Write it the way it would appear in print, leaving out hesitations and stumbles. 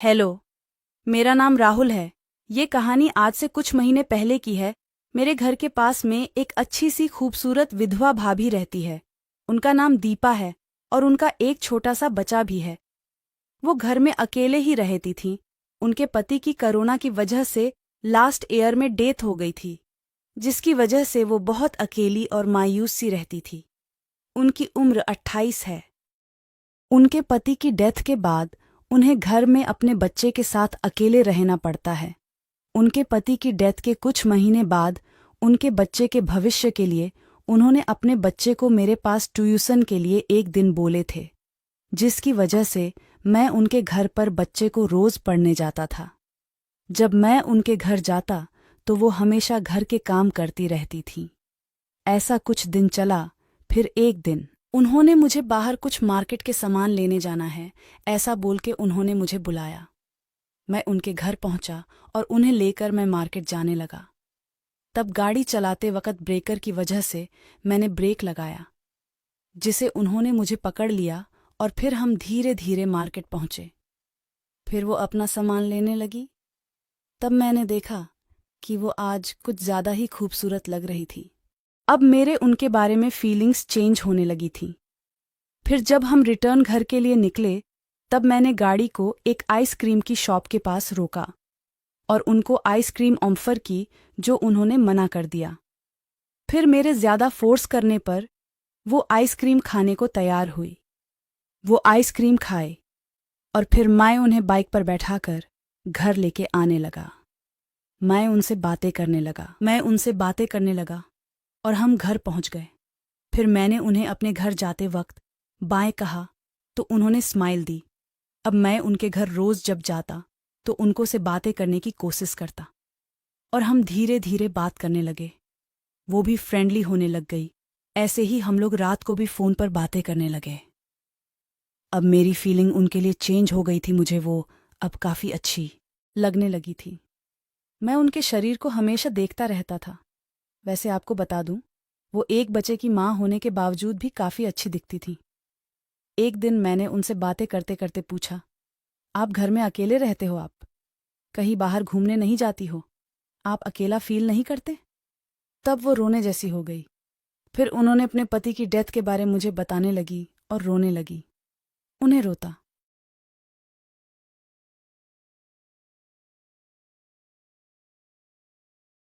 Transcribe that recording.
Hello. मेरा नाम राहुल है। ये कहानी आज से कुछ महीने पहले की है। मेरे घर के पास में एक अच्छी सी खूबसूरत विधवा भाभी रहती है। उनका नाम दीपा है और उनका एक छोटा सा बच्चा भी है। वो घर में अकेले ही रहती थीं। उनके पति की कोरोना की वजह से लास्ट ईयर में डेथ हो गई थी, जिसकी वजह से वो बहुत अकेली और मायूस सी रहती थी। उनकी उम्र 28 है। उनके पति की डेथ के बाद उन्हें घर में अपने बच्चे के साथ अकेले रहना पड़ता है। उनके पति की डेथ के कुछ महीने बाद उनके बच्चे के भविष्य के लिए उन्होंने अपने बच्चे को मेरे पास ट्यूशन के लिए एक दिन बोले थे, जिसकी वजह से मैं उनके घर पर बच्चे को रोज पढ़ने जाता था। जब मैं उनके घर जाता तो वो हमेशा घर के काम करती रहती थीं। ऐसा कुछ दिन चला। फिर एक दिन उन्होंने मुझे बाहर कुछ मार्केट के सामान लेने जाना है, ऐसा बोल के उन्होंने मुझे बुलाया। मैं उनके घर पहुंचा और उन्हें लेकर मैं मार्केट जाने लगा। तब गाड़ी चलाते वक्त ब्रेकर की वजह से मैंने ब्रेक लगाया, जिसे उन्होंने मुझे पकड़ लिया और फिर हम धीरे धीरे मार्केट पहुंचे। फिर वो अपना सामान लेने लगी। तब मैंने देखा कि वो आज कुछ ज़्यादा ही खूबसूरत लग रही थी। अब मेरे उनके बारे में फीलिंग्स चेंज होने लगी थीं। फिर जब हम रिटर्न घर के लिए निकले, तब मैंने गाड़ी को एक आइसक्रीम की शॉप के पास रोका और उनको आइसक्रीम ऑफर की, जो उन्होंने मना कर दिया। फिर मेरे ज़्यादा फोर्स करने पर वो आइसक्रीम खाने को तैयार हुई। वो आइसक्रीम खाए और फिर मैं उन्हें बाइक पर बैठाकर घर लेके आने लगा। मैं उनसे बातें करने लगा और हम घर पहुंच गए। फिर मैंने उन्हें अपने घर जाते वक्त बाय कहा तो उन्होंने स्माइल दी। अब मैं उनके घर रोज जब जाता तो उनको से बातें करने की कोशिश करता और हम धीरे धीरे बात करने लगे। वो भी फ्रेंडली होने लग गई। ऐसे ही हम लोग रात को भी फ़ोन पर बातें करने लगे। अब मेरी फीलिंग उनके लिए चेंज हो गई थी। मुझे वो अब काफ़ी अच्छी लगने लगी थी। मैं उनके शरीर को हमेशा देखता रहता था। वैसे आपको बता दूं, वो एक बच्चे की माँ होने के बावजूद भी काफ़ी अच्छी दिखती थी। एक दिन मैंने उनसे बातें करते करते पूछा, आप घर में अकेले रहते हो? आप कहीं बाहर घूमने नहीं जाती हो? आप अकेला फील नहीं करते? तब वो रोने जैसी हो गई। फिर उन्होंने अपने पति की डेथ के बारे मुझे बताने लगी और रोने लगी। उन्हें रोता